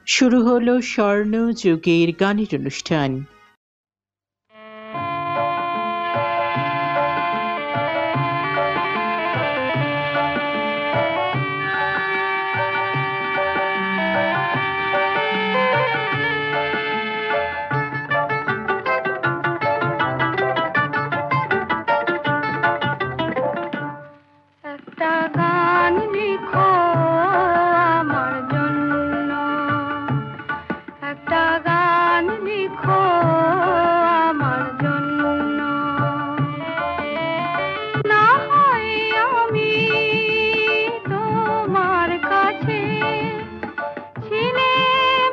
শুরু হলো স্বর্ণযুগের গানের অনুষ্ঠান। একটা গান লিখো আমার জন্য, একটা গান লিখো আমার জন্য। না হয় আমি তোমার কাছে ছিলে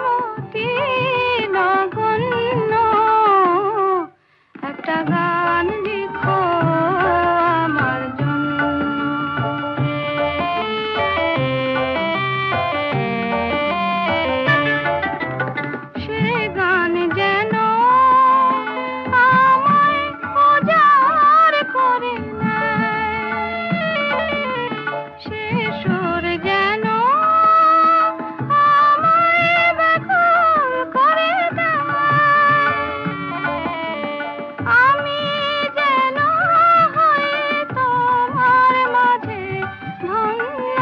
মতি নগণ্য, একটা গান লিখো আমার জন্য। সে গান যেন আমায় উজাড় করে নেয়, সে সুর যেন আমায় ব্যাকুল করে দেয়। আমি যেন হই তোমার মাঝে ধন্য,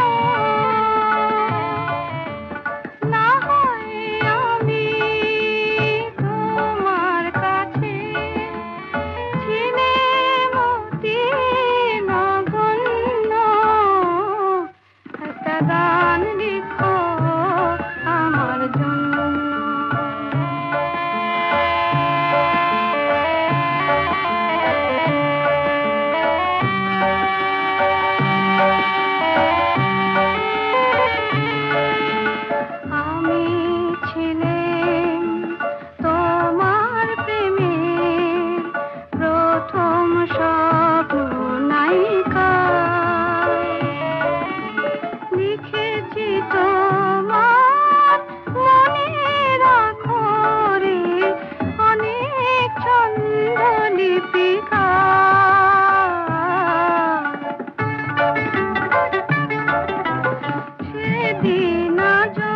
না হয় আমি তোমার কাছে ছিলে মতি নগণ্য, একটা গান লিখো আমার জন্য। আমি ছিলাম তোমার প্রেমের প্রথম স্বপ্ন নায়িকা, লিখেছি তোমার মনের আখরে অনেক ছন্দ লিপিকা। সেদিন আজও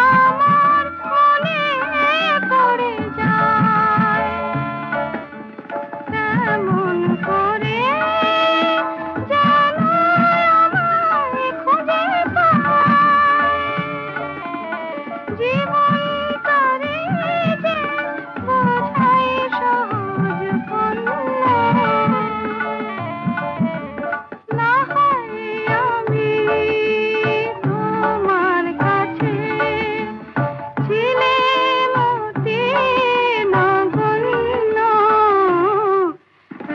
আমার মনে পড়ে যায়, কেমন করে যেন আমায় খুঁজে পায়। জীবন তারে যে বোঝাই সহজ কন্ন, না হয় আমি তোমার কাছে ছিলে মতি নগণ্য,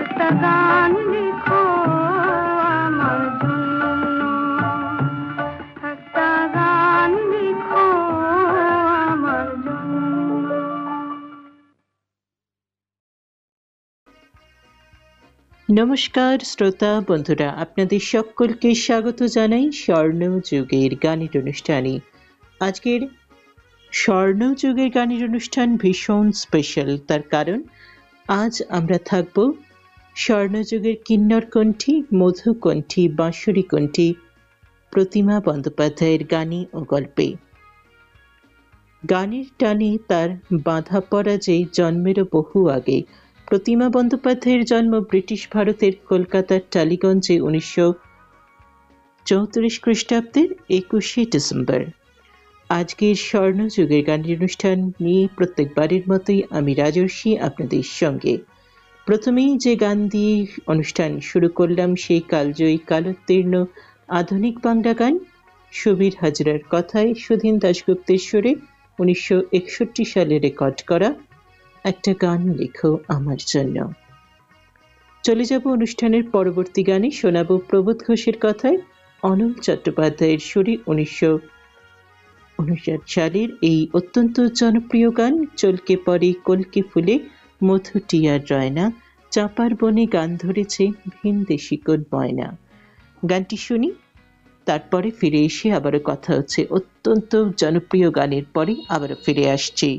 একটা গান লিখো আমার জন্য, একটা গান লিখো আমার জন্য। নমস্কার শ্রোতা বন্ধুরা, আপনাদের সকলকে স্বাগত জানাই স্বর্ণযুগের গানের অনুষ্ঠানে। আজকের স্বর্ণযুগের গানের অনুষ্ঠান ভীষণ স্পেশাল, তার কারণ আজ আমরা থাকব স্বর্ণযুগের কিন্নরকণ্ঠী, মধুকণ্ঠী, বাঁশুরীকণ্ঠী প্রতিমা বন্দ্যোপাধ্যায়ের গানে ও গল্পে। গানের টানে তার বাঁধা পড়া যে জন্মেরও বহু আগে। প্রতিমা বন্দ্যোপাধ্যায়ের জন্ম ব্রিটিশ ভারতের কলকাতার টালিগঞ্জে 1934 খ্রিস্টাব্দের 21শে ডিসেম্বর। আজকের স্বর্ণযুগের গানের অনুষ্ঠান নিয়ে প্রত্যেকবারের মতোই আমি রাজর্ষি আপনাদের সঙ্গে। প্রথমেই যে গান দিয়ে অনুষ্ঠান শুরু করলাম সেই কালজয়ী কালোত্তীর্ণ আধুনিক বাংলা গান, সুবীর হাজরার কথায় সুধীন দাশগুপ্তের সুরে 1961 সালে রেকর্ড করা একটা গান লেখো আমার জন্য। চলে যাব অনুষ্ঠানের পরবর্তী গানে, শোনাবো প্রবোধ ঘোষের কথায় অনল চট্টোপাধ্যায়ের সুরে 1959 সালের এই অত্যন্ত জনপ্রিয় গান চলকে পড়ে কলকে ফুলে মধুটিয়ার রয়না, চাঁপার বনে গান ধরেছে ভিনদেশি কোন ময়না। গানটি শুনি, তারপরে ফিরে এসে আবারও কথা হচ্ছে। অত্যন্ত জনপ্রিয় গানের পরে আবারও ফিরে আসছি।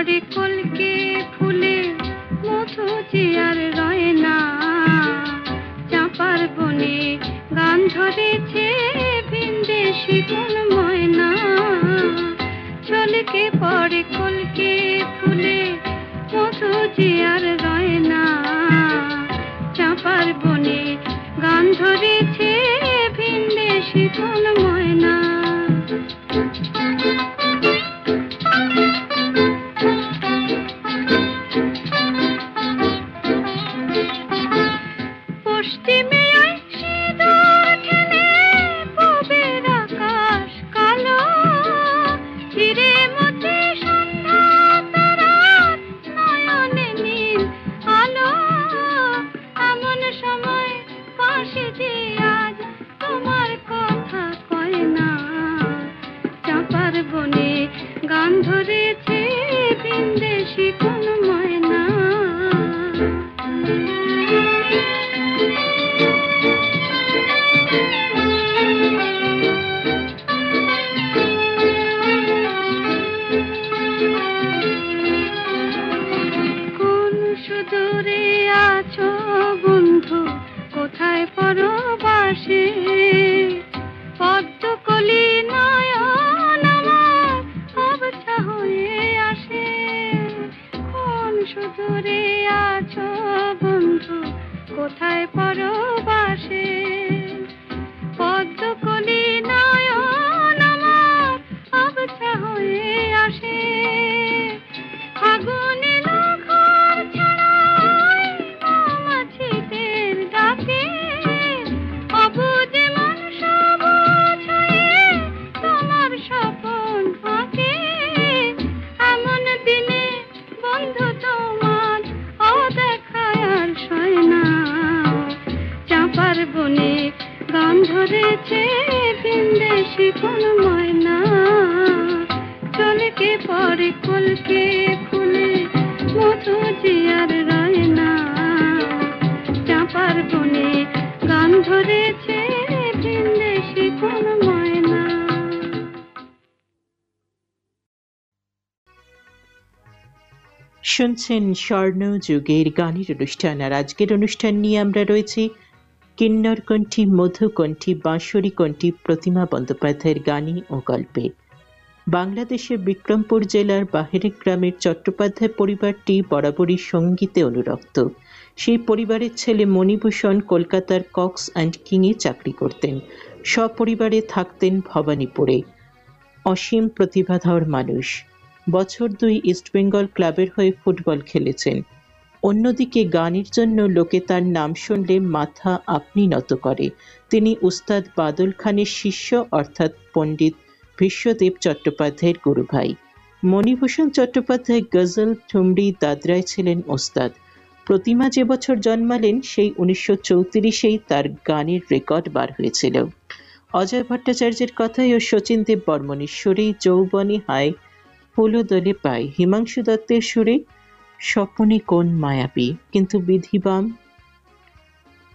পড়ে কলকে ফুলে মধু যে আর রয় না, চাঁপার বনে গান ধরেছে ভিনদেশি কোন ময়না। ছলকে পড়ে কলকে ফুলে মধু যে আর রয় না, চাঁপার বনে গান ধরেছে ভিনদেশি কোন ময়না। পশ্চিমে সিঁদুর ঢেলে পূবের আকাশ কালো, চিরে মুছে সন্ধ্যা তারার নয়নে নীল আলো। এমন সময় পাশে যে আজ তোমার কথা কয় না, চাঁপার বনে গান ধরেছে ভিনদেশি কোন ময়না। কোন সুদূরে আছো বন্ধু, কোথায় পরবাসে, পদ্মকলি নয়ন আমার আবছা হয়ে আসে। কোন সুদূরে আছো বন্ধু, কোথায় পরবাসে, পদ্মকলি নয়ন আমার আবছা হয়ে আসে। আগুনে ঘর ছাড়াই মৌমাছিদের ডাকে, অবুঝ মন সবুজ হয়ে তোমার স্বপন আঁকে। এমন দিনে বন্ধু তোমার অদেখায় আর সয় না, চাঁপার বনে গান ধরেছে ভিনদেশি কোন ময়না। চলকে পরে কলকে ফুলে মধু যে আর রয় না, চাঁপার বনে গান ধরেছে ভিনদেশি কোন ময়না। শুনছেন স্বর্ণ যুগের গানের অনুষ্ঠান। আর আজকের অনুষ্ঠান নিয়ে আমরা রয়েছি কিন্নর কণ্ঠী, মধুকণ্ঠী, বাঁশরী কণ্ঠী প্রতিমা বন্দ্যোপাধ্যায়ের গানে ও গল্পে। বাংলাদেশের বিক্রমপুর জেলার বাহেরি গ্রামের চট্টোপাধ্যায় পরিবারটি বরাবরই সঙ্গীতে অনুরক্ত। সেই পরিবারের ছেলে মণিভূষণ কলকাতার কক্স অ্যান্ড কিংয়ে চাকরি করতেন, সপরিবারে থাকতেন ভবানীপুরে। অসীম প্রতিভাধর মানুষ, বছর 2 ইস্টবেঙ্গল ক্লাবের হয়ে ফুটবল খেলেছেন। অন্যদিকে গানের জন্য লোকে তার নাম শুনলে মাথা আপনি নত করে। তিনি উস্তাদ বাদল খানের শিষ্য, অর্থাৎ পণ্ডিত বিশ্বদেব চট্টোপাধ্যায়ের গুরু ভাই। মণিভূষণ চট্টোপাধ্যায় গজল, ঠুমরি, দাদরায় ছিলেন ওস্তাদ। প্রতিমা যে বছর জন্মালেন সেই 1934-এই তার গানের রেকর্ড বার হয়েছিল। অজয় ভট্টাচার্যের কথায় ও শচীন দেব বর্মণের সুরে যৌবনে হায় ফুলো দলে পাই, হিমাংশু দত্তের সুরে স্বপনে কোন মায়াবী। কিন্তু বিধিবাম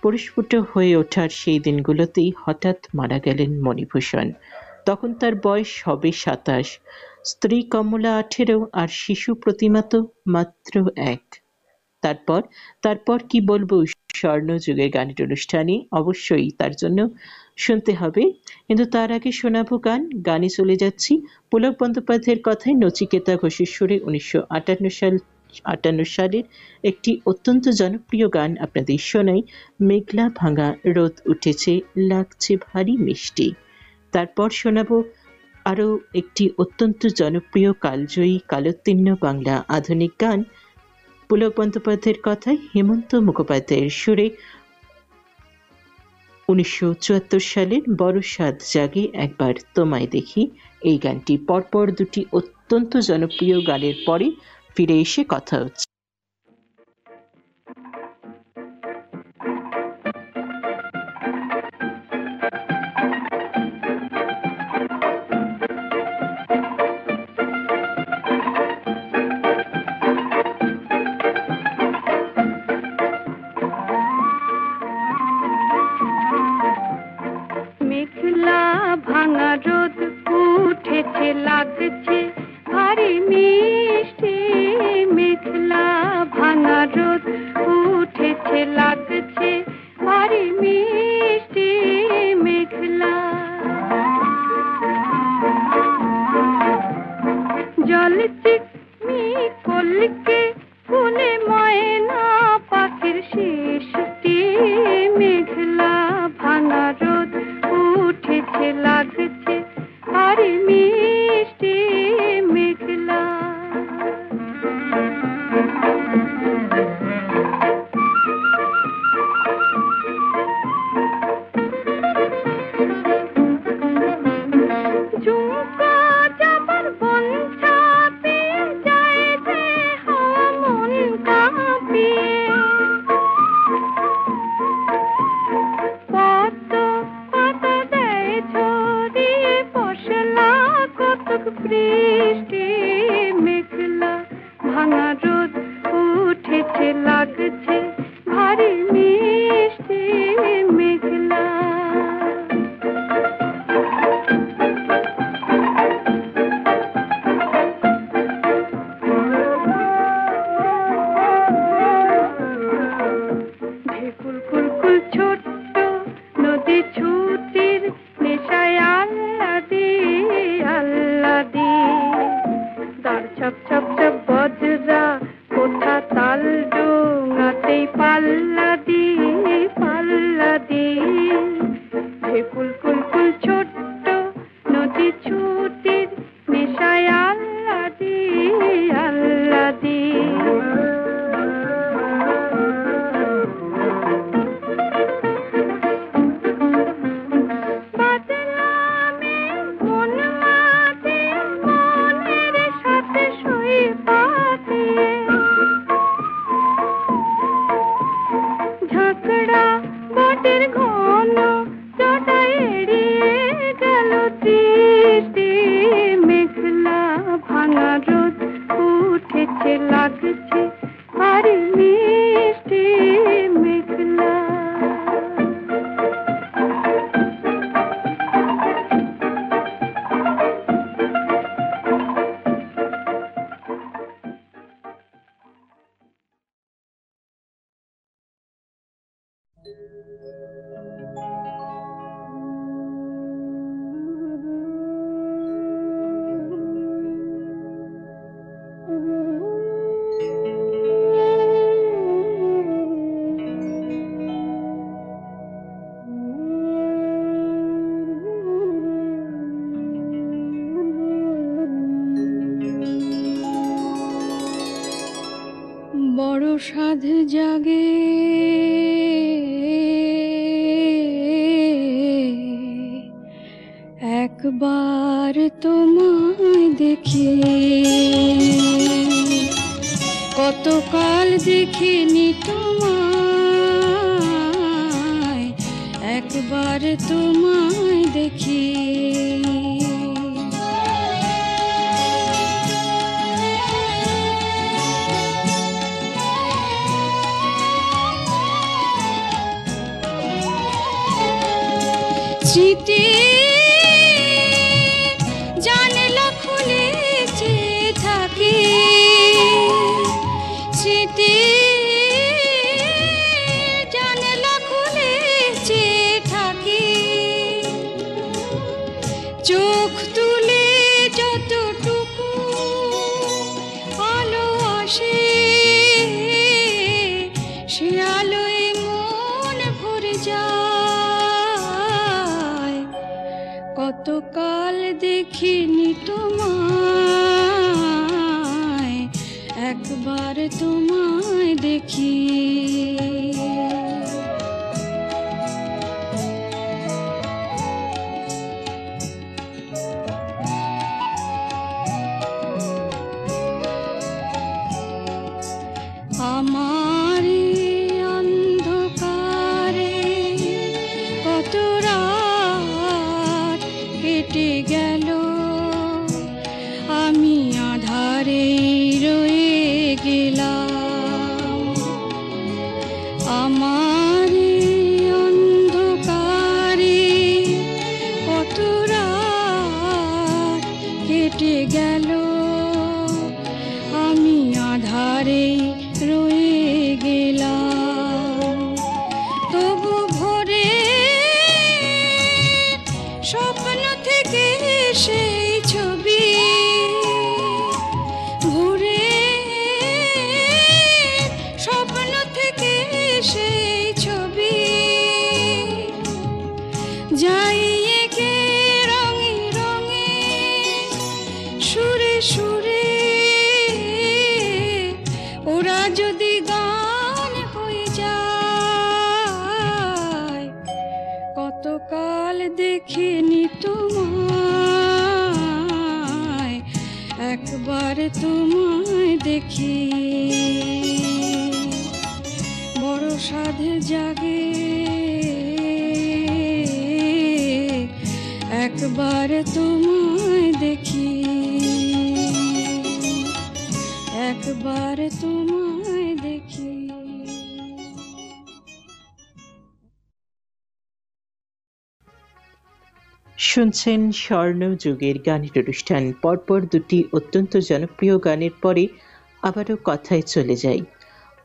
পরিস্ফুট হয়ে ওঠার সেই দিনগুলোতেই হঠাৎ মারা গেলেন মণিভূষণ। তখন তার বয়স হবে 27, স্ত্রী কমলা 18, আর শিশু প্রতিমা তো মাত্র 1। তারপর কি বলবো স্বর্ণযুগের গানের অনুষ্ঠানে, অবশ্যই তার জন্য শুনতে হবে। কিন্তু তার আগে শোনাবো গানে চলে যাচ্ছি পুলক বন্দ্যোপাধ্যায়ের কথায় নচিকেতা ঘোষের সুরে 1958 সালের একটি অত্যন্ত জনপ্রিয় গান আপনাদের শোনাই, মেঘলা ভাঙা রোদ উঠেছে লাগছে ভারী মিষ্টি। তারপর শোনাবো আরো একটি অত্যন্ত জনপ্রিয় কালজয়ী কালোত্তীর্ণ বাংলা আধুনিক গান, পুলক বন্দ্যোপাধ্যায়ের কথায় হেমন্ত মুখোপাধ্যায়ের সুরে 1974 সালের বড় সাদ জাগে একবার তোমায় দেখি। এই গানটি পরপর দুটি অত্যন্ত জনপ্রিয় গানের পরে ফিরে এসে কথা হচ্ছে। ভাঙা রোদ উঠেছে লাগছে ভারী মিষ্টি। রোদ উঠেছে লাগছে ভারী মিষ্টি মেঘলা জল চিকমি কলকে ফুলে ময়না পাখির শিশটি মেঘলা ভাঙা রোদ উঠেছে লাগছে ভারী মিষ্টি মেঘলা বৃষ্টি মেঘলা ভাঙা রোদ উঠেছে লাগছে ভারী মিষ্টি মেঘলা ঢেকুর কুলকুল ছোট্ট নদী ছুটির নেশায় আল্লাদি আল্লাদি দাঁড় ছপ ছপ ছপ বজরা কোথা তাল ডোঙাতেই পাল্লা দি ঢেকুর কুলকুল ছোট্ট নদী ছুটির নেশায় আল্লাদি আল্লাদি ঝাঁকড়া বটের ঘন জটা এড়িয়ে গেল দৃষ্টি মেঘলা ভাঙা রোদ উঠেছে লাগছে ভারী মিষ্টি মেঘলা বড় সাধ জাগে একবার তোমায় দেখি কতকাল দেখিনি তোমায় একবার তোমায় দেখি স্মৃতি জানলা খুলে চেয়ে থাকি স্মৃতি জানলা খুলে চেয়ে থাকি চোখ তুলে যতটুকু আলো আসে সে আলোয় মন ভরে যায় কতকাল দেখিনি তোমায় একবার তোমায় দেখি আমার অন্ধকারে কত রাত কেটে গেল আমি আধারে রয়ে গেলাম আমার অন্ধকারে কত রাত কেটে গেল আমি আধারে রয়ে যদি গান হয়ে যায়, কতকাল দেখিনি তোমায়, একবার তোমায় দেখি বড় সাধে জাগে, একবার তোমায় দেখি, একবার তোমায় দেখি। শুনছেন স্বর্ণযুগের গানের অনুষ্ঠান। পরপর দুটি অত্যন্ত জনপ্রিয় গানের পরে আবারও কথায় চলে যাই।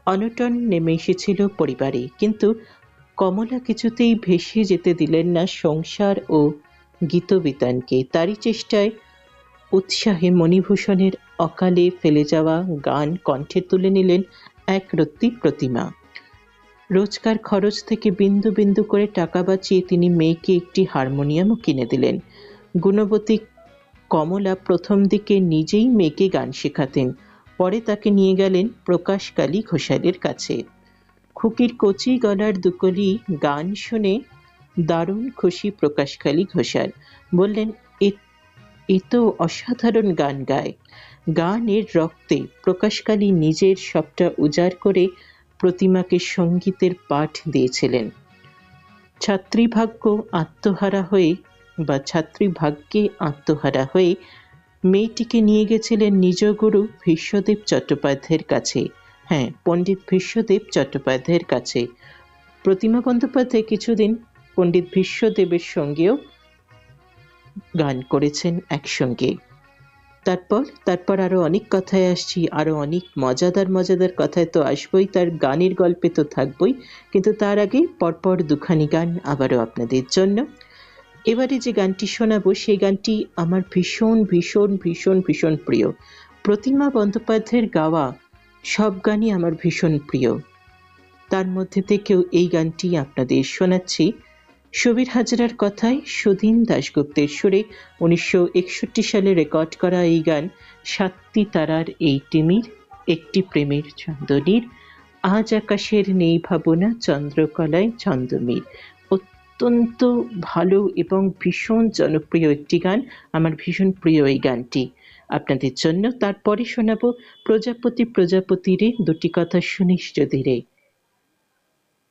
অনটন নেমে এসেছিল পরিবারে, কিন্তু কমলা কিছুতেই ভেসে যেতে দিলেন না সংসার ও গীতবিতানকে। তারই চেষ্টায় উৎসাহে মণিভূষণের অকালে ফেলে যাওয়া গান কণ্ঠে তুলে নিলেন একরত্তি প্রতিমা। রোজকার খরচ থেকে বিন্দু বিন্দু করে টাকা বাঁচিয়ে তিনি মেয়েকে একটি হারমোনিয়ামও কিনে দিলেন। গুণবতী কমলা প্রথম দিকে নিজেই মেয়েকে গান শেখাতেন, পরে তাকে নিয়ে গেলেন প্রকাশকালী ঘোষালের কাছে। খুকির কচি গলার দুকলি গান শুনে দারুণ খুশি প্রকাশকালী ঘোষাল। বললেন, এ তো অসাধারণ গান গায়। গানের রক্তে প্রকাশকালী নিজের সবটা উজাড় করে প্রতিমাকে সঙ্গীতের পাঠ দিয়েছিলেন। ছাত্রীভাগ্যে আত্মহারা হয়ে মেয়েটিকে নিয়ে গেছিলেন নিজ গুরু ভীষ্মদেব চট্টোপাধ্যায়ের কাছে। হ্যাঁ, পণ্ডিত ভীষ্মদেব চট্টোপাধ্যায়ের কাছে। প্রতিমা বন্দ্যোপাধ্যায় কিছুদিন পণ্ডিত ভীষ্মদেবের সঙ্গেও গান করেছেন একসঙ্গে। তারপর আরো অনেক কথায় আসছি, আরো অনেক মজাদার কথায় তো আসবই, তার গানের গল্পে তো থাকবই, কিন্তু তার আগে পরপর দুখানি গান আবারও আপনাদের জন্য। এবারে যে গানটি শোনাবো সেই গানটি আমার ভীষণ ভীষণ ভীষণ ভীষণ প্রিয়। প্রতিমা বন্দ্যোপাধ্যায়ের গাওয়া সব গানই আমার ভীষণ প্রিয়, তার মধ্যে থেকেও এই গানটি আপনাদের শোনাচ্ছি। সুবীর হাজরার কথায় সুধীন দাশগুপ্তের সুরে 1961 সালে রেকর্ড করা এই গান। সাতটি তারার এই টিমির একটি প্রেমের চন্দনীর, আজ আকাশের নেই ভাবনা চন্দ্রকলায় ছন্দমীর। অত্যন্ত ভালো এবং ভীষণ জনপ্রিয় একটি গান, আমার ভীষণ প্রিয় এই গানটি আপনাদের জন্য। তারপরে শোনাবো প্রজাপতি রে দুটি কথা শুনিস যদি রে।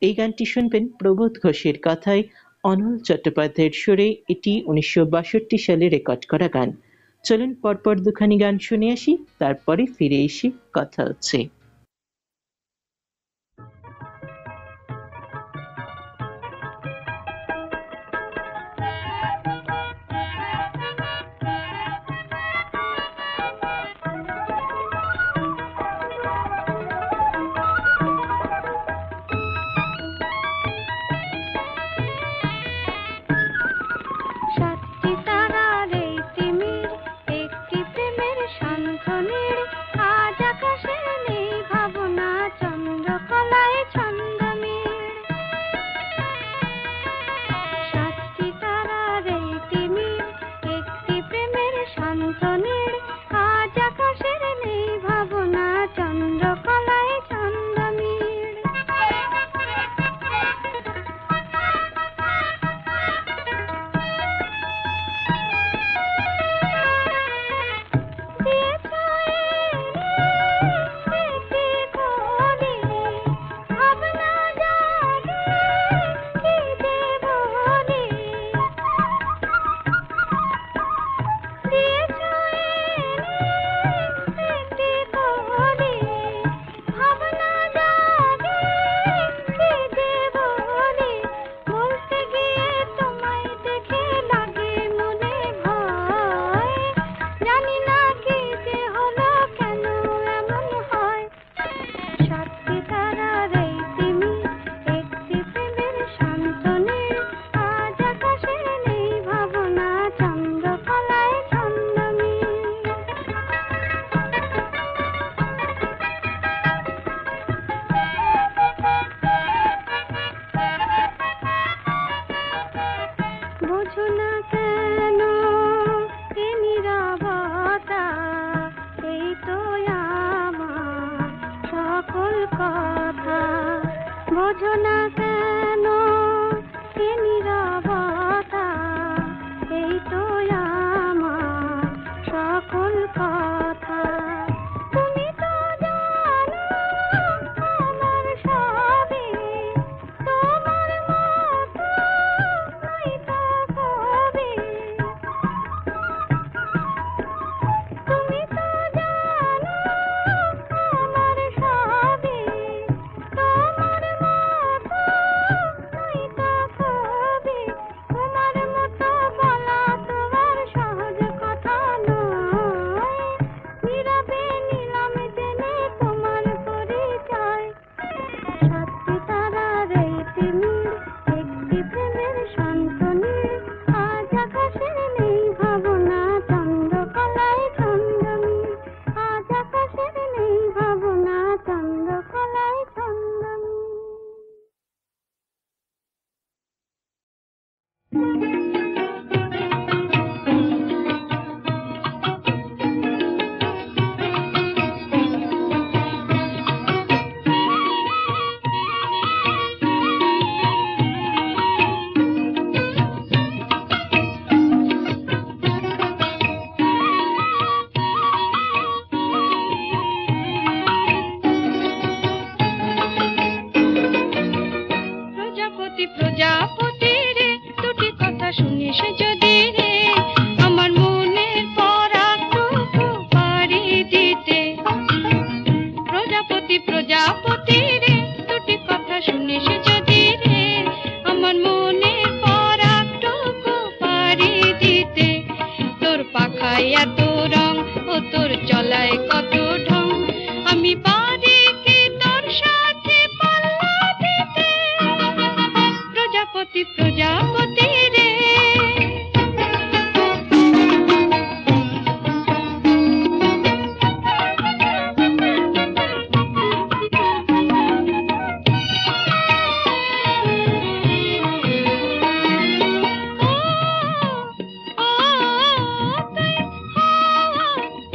এই গানটি শুনবেন প্রবোধ ঘোষের কথায় অনল চট্টোপাধ্যায়ের সুরে। এটি 1962 সালে রেকর্ড করা গান। চলুন পরপর দুখানি গান শুনে আসি, তারপরে ফিরে এসে কথা হচ্ছে। আজ আকাশে নেই কথা বোঝো না কেন এ নীরবতা, এই তো আমার সকল কথা। তুমি তো জানো আমার সবই, তোমার মতো নই তো কবি। তুমি তো জানো আমার সবই, তোমার মতো নই তো কবি। তোমার মতো বলা তোমার সহজ কথা নয়, নীরবে নিলাম জেনে তোমার পরিচয়। সত্যি তারার এই তিমির একটি প্রেমের সন্তানী, আজ আকাশের নেই ভাবনা চন্দ্রকলায় চন্দনী, আজ আকাশের নেই ভাবনা চন্দ্রকলায় চন্দনী। প্রজাপতি প্রজাপতি রে, দুটি কথা শুনিস যদি রে, আমার মনের পরাগটুকু পাড়ি দিতে। প্রজাপতি প্রজাপতি রে, দুটি কথা শুনিস যদি রে, আমার মনের পরাগটুকু পাড়ি দিতে। তোর পাখায় এত রং ও তোর চলায় কত ঢং, আমি পারি কি তোর সাথে পাল্লা দিতে। প্রজাপতি প্রজাপতি রে,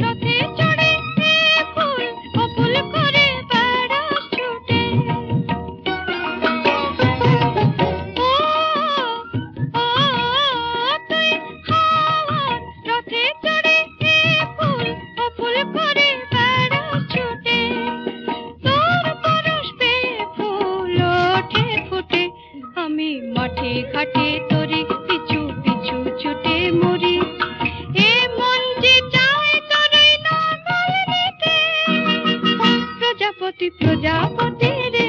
রথে চড়ে ফুল ও ফুল করে বেড়াস ছুটে। তুই হাওয়ার রথে চড়ে ফুল ও ফুল করে বেড়াস ছুটে। তোর পরশ পেয়ে ফুল ওঠে ফুটে, আমি মাঠে ঘাটে তোরি পিছু পিছু ছুটে মরি। এ মন যে চায় তোরই নাগাল নিতে। প্রজাপতি প্রজাপতি রে,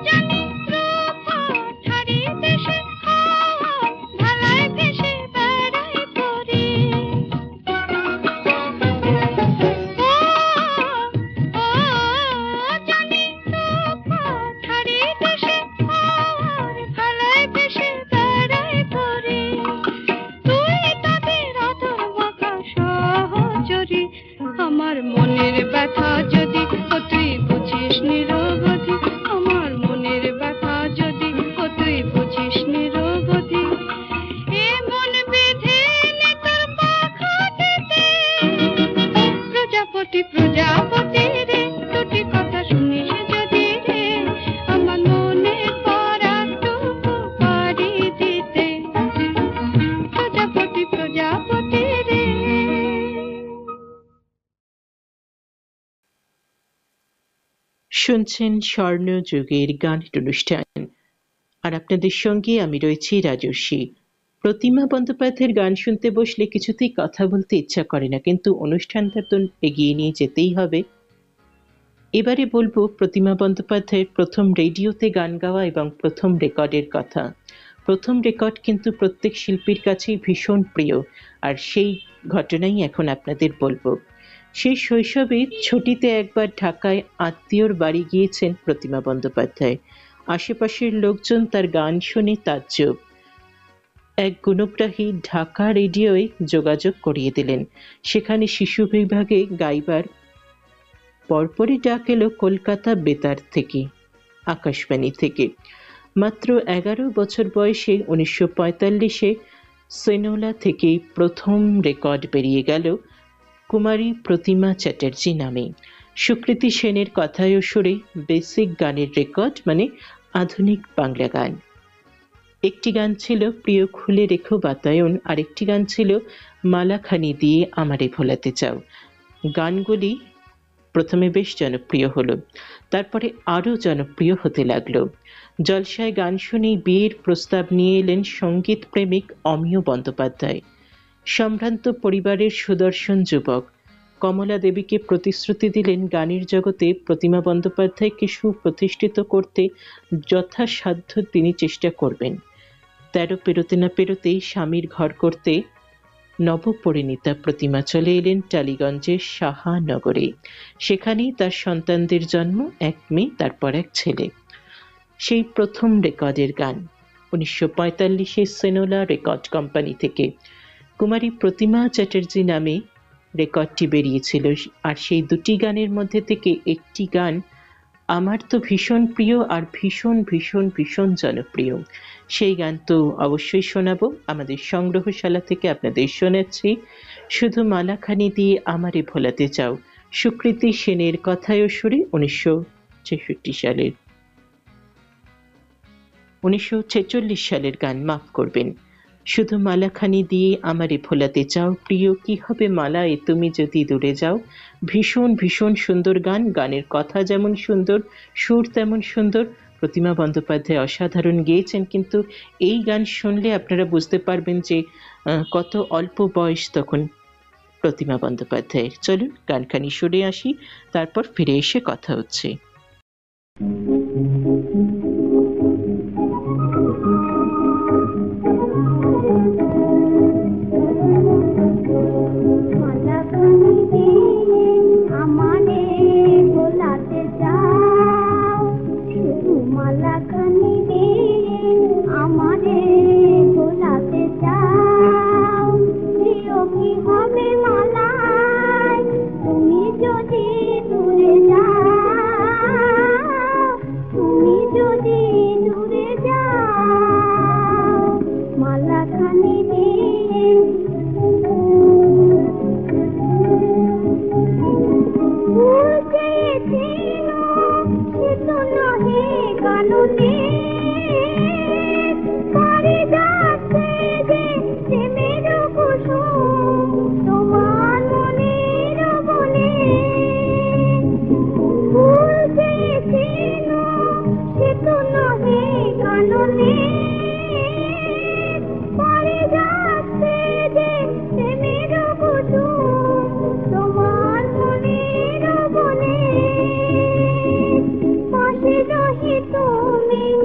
জানি রূপ ঠারি দেশে হাওয়া ভালায় ভেসে বেড়াই পরি। জানি রূপ ঠারি দেশে হাওয়ার ভালায় ভেসে বেড়াই পরি। তুই তাদের আদর মাখা সহচরী, আমার মনের ব্যথা যদি ও তুই বুঝিস নিরবধি, আমার মনের ব্যথা যদি ও তুই বুঝিস নিরবধি। এ মন বেঁধে নে তোর পাখা দিতে। প্রজাপতি প্রজাপতি রে, দুটি কথা শুনিস যদি রে, আমার মনের পরাগটুকু পাড়ি দিতে। প্রজাপতি প্রজাপতি রে। শুনছেন স্বর্ণযুগের গানের অনুষ্ঠান, আর আপনাদের সঙ্গে আমি রয়েছি রাজস্বী। প্রতিমা বন্দ্যোপাধ্যায়ের গান শুনতে বসলে কিছুতেই কথা বলতে ইচ্ছা করে না, কিন্তু অনুষ্ঠানটা তো এগিয়ে নিয়ে যেতেই হবে। এবারে বলবো প্রতিমা বন্দ্যোপাধ্যায়ের প্রথম রেডিওতে গান গাওয়া এবং প্রথম রেকর্ডের কথা। প্রথম রেকর্ড কিন্তু প্রত্যেক শিল্পীর কাছেই ভীষণ প্রিয়, আর সেই ঘটনাই এখন আপনাদের বলবো। সেই শৈশবে ছুটিতে একবার ঢাকায় আত্মীয়র বাড়ি গিয়েছেন প্রতিমা বন্দ্যোপাধ্যায়। আশেপাশের লোকজন তার গান শুনে তাজ্জব। এক গুণগ্রাহী ঢাকা রেডিওয় যোগাযোগ করিয়ে দিলেন। সেখানে শিশু বিভাগে গাইবার পরপরই ডাক এলো কলকাতা বেতার থেকে, আকাশবাণী থেকে। মাত্র 11 বছর বয়সে 1945-এ সেনোলা থেকেই প্রথম রেকর্ড বেরিয়ে গেল কুমারী প্রতিমা চ্যাটার্জি নামে। সুকৃতি সেনের কথায় ও সুরে বেসিক গানের রেকর্ড, মানে আধুনিক বাংলা গান। একটি গান ছিল প্রিয় খুলে রেখো বাতায়ন, আর একটি গান ছিল মালাখানি দিয়ে আমারে ভোলাতে চাও। গানগুলি প্রথমে বেশ জনপ্রিয় হলো, তারপরে আরও জনপ্রিয় হতে লাগলো। জলসায় গান শুনেই বিয়ের প্রস্তাব নিয়ে এলেন সঙ্গীত প্রেমিক অমিয় বন্দ্যোপাধ্যায়। সম্ভ্রান্ত পরিবারের সুদর্শন যুবক কমলা দেবীকে প্রতিশ্রুতি দিলেন গানের জগতে প্রতিমা বন্দ্যোপাধ্যায়কে সুপ্রতিষ্ঠিত করতে যথাসাধ্য তিনি চেষ্টা করবেন। 13 পেরোতে না পেরোতেই স্বামীর ঘর করতে নবপরিণীতা প্রতিমা চলে এলেন টালিগঞ্জের সাহানগরে। সেখানেই তার সন্তানদের জন্ম, এক মেয়ে তারপর এক ছেলে। সেই প্রথম রেকর্ডের গান 1945-এ সেনোলা রেকর্ড কোম্পানি থেকে কুমারী প্রতিমা চ্যাটার্জি নামে রেকর্ডটি বেরিয়েছিল। আর সেই দুটি গানের মধ্যে থেকে একটি গান আমার তো ভীষণ প্রিয় আর ভীষণ ভীষণ ভীষণ জনপ্রিয়। সেই গান তো অবশ্যই শোনাবো। আমাদের সংগ্রহশালা থেকে আপনাদের শোনাচ্ছি শুধু মালাখানি দিয়ে আমারে ভোলাতে চাও, সুকৃতি সেনের কথায় ও সুরে 1946 সালের গান, মাফ করবেন। শুধু মালাখানি দিয়ে আমারে ভোলাতে চাও, প্রিয় কি হবে মালা এ তুমি যদি দূরে যাও। ভীষণ ভীষণ সুন্দর গান। গানের কথা যেমন সুন্দর, সুর তেমন সুন্দর। প্রতিমা বন্দ্যোপাধ্যায় অসাধারণ গেয়েছেন, কিন্তু এই গান শুনলে আপনারা বুঝতে পারবেন যে কত অল্প বয়স তখন প্রতিমা বন্দ্যোপাধ্যায়ের। চলুন গানখানি শুনে আসি, তারপর ফিরে এসে কথা হচ্ছে। তুমি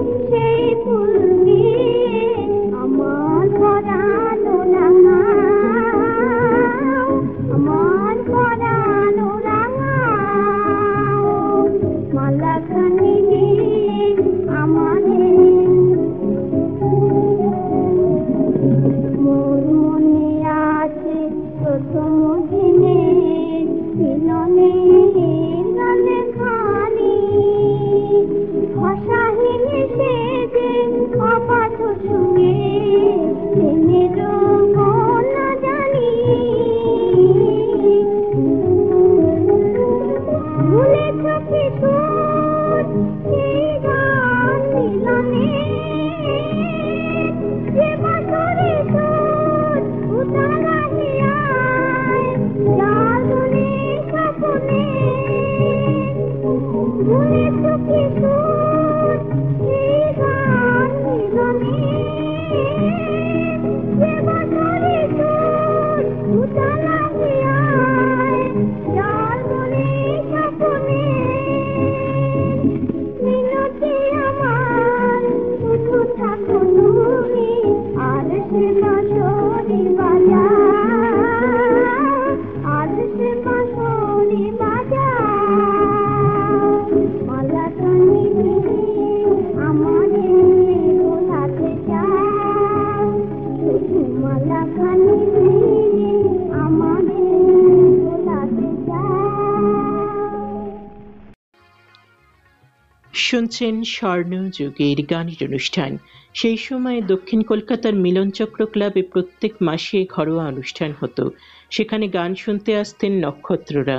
শুনছেন স্বর্ণযুগের গানের অনুষ্ঠান। সেই সময়ে দক্ষিণ কলকাতার মিলনচক্র ক্লাবে প্রত্যেক মাসে ঘরোয়া অনুষ্ঠান হতো। সেখানে গান শুনতে আসতেন নক্ষত্ররা।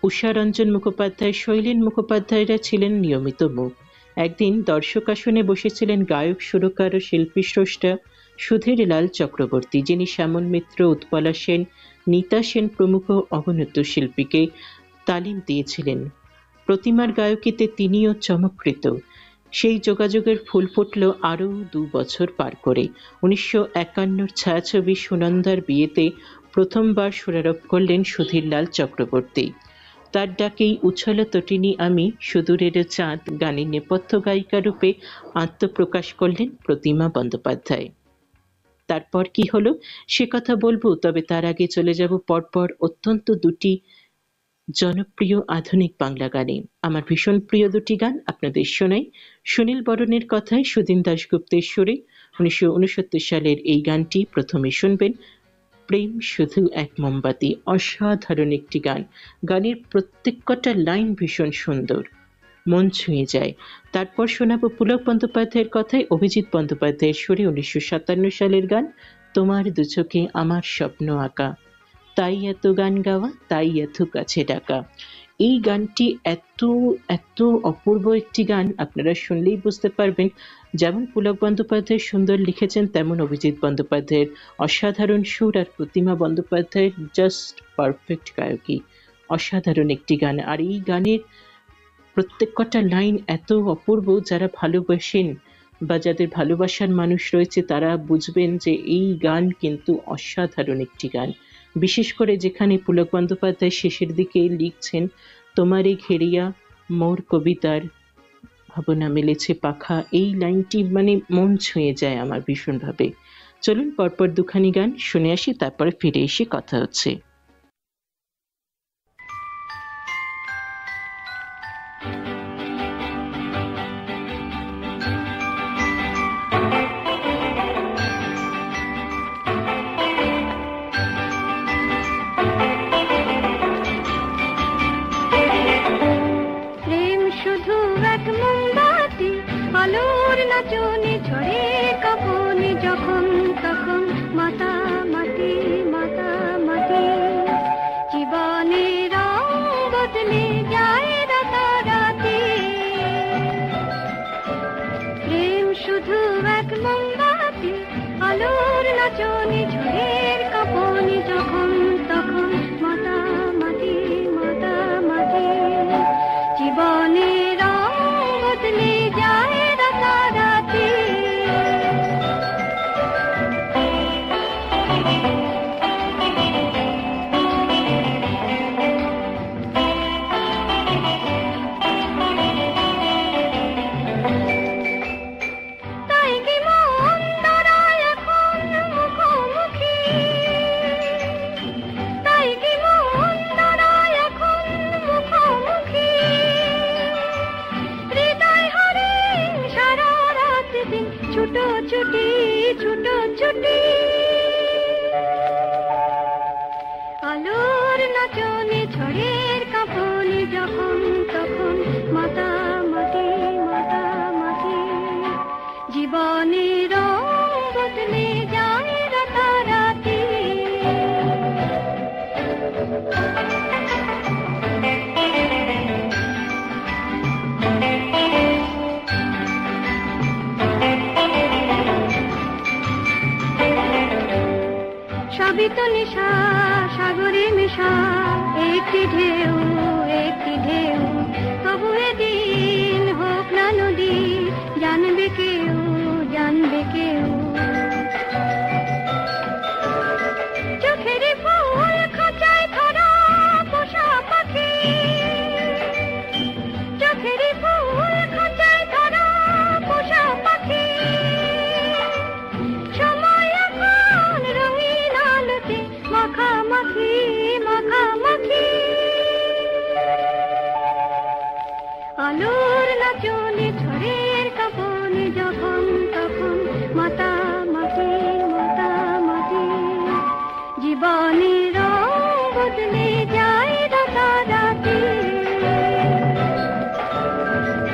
উষারঞ্জন মুখোপাধ্যায়, শৈলেন মুখোপাধ্যায়রা ছিলেন নিয়মিত মুখ। একদিন দর্শক আসনে বসেছিলেন গায়ক, সুরকার ও শিল্পী স্রষ্টা সুধীরলাল চক্রবর্তী, যিনি শ্যামল মিত্র, উৎপলা সেন, নীতা সেন প্রমুখ অবনত শিল্পীকে তালিম দিয়েছিলেন। প্রতিমার গায়কিতে তিনিও চমৎকৃত। সেই যোগাযোগের ফুল ফুটল আরও ২ বছর পার করে। ১৯৫১ ছায়াছবি সুনন্দার বিয়েতে প্রথমবার সুরারোপ করলেন সুধীরলাল চক্রবর্তী। তার ডাকেই উছল তটিনী আমি, সুদূরের চাঁদ গানের নেপথ্য গায়িকা রূপে আত্মপ্রকাশ করলেন প্রতিমা বন্দ্যোপাধ্যায়। তারপর কি হলো সে কথা বলবো, তবে তার আগে চলে যাব পরপর অত্যন্ত দুটি জনপ্রিয় আধুনিক বাংলা গানে। আমার ভীষণ প্রিয় দুটি গান আপনাদের শোনাই। সুনীল বরণের কথায় সুধীন দাশগুপ্তের সুরে ১৯৬৯ সালের এই গানটি প্রথমে শুনবেন। প্রেম শুধু এক মোমবাতি, অসাধারণ একটি গান। গানের প্রত্যেকটা লাইন ভীষণ সুন্দর, মন ছুঁয়ে যায়। তারপর শোনাবো পুলক বন্দ্যোপাধ্যায়ের কথায় অভিজিৎ বন্দ্যোপাধ্যায়ের সুরে ১৯৫৭ সালের গান তোমার দু চোখে আমার স্বপ্ন আঁকা, তাই এত গান গাওয়া, তাই এত কাছে ডাকা। এই গানটি এত এত অপূর্ব একটি গান, আপনারা শুনলেই বুঝতে পারবেন। যেমন পুলক বন্দ্যোপাধ্যায় সুন্দর লিখেছেন, তেমন অভিজিৎ বন্দ্যোপাধ্যায়ের অসাধারণ সুর আর প্রতিমা বন্দ্যোপাধ্যায়ের জাস্ট পারফেক্ট গায়কী। অসাধারণ একটি গান। আর এই গানের প্রত্যেকটা লাইন এত অপূর্ব, যারা ভালোবাসেন বা যাদের ভালোবাসার মানুষ রয়েছে তারা বুঝবেন যে এই গান কিন্তু অসাধারণ একটি গান। বিশেষ করে যেখানে পুলক বন্দ্যোপাধ্যায় শেষের দিকে লিখছেন, তোমারে ঘেরিয়া মোর কবিতার ভাবনা মেলেছে পাখা, এই লাইনটি মানে মন ছুঁয়ে যায় আমার ভীষণভাবে। চলুন পরপর দুখানি গান শুনে আসি, তারপরে ফিরে এসে কথা হচ্ছে।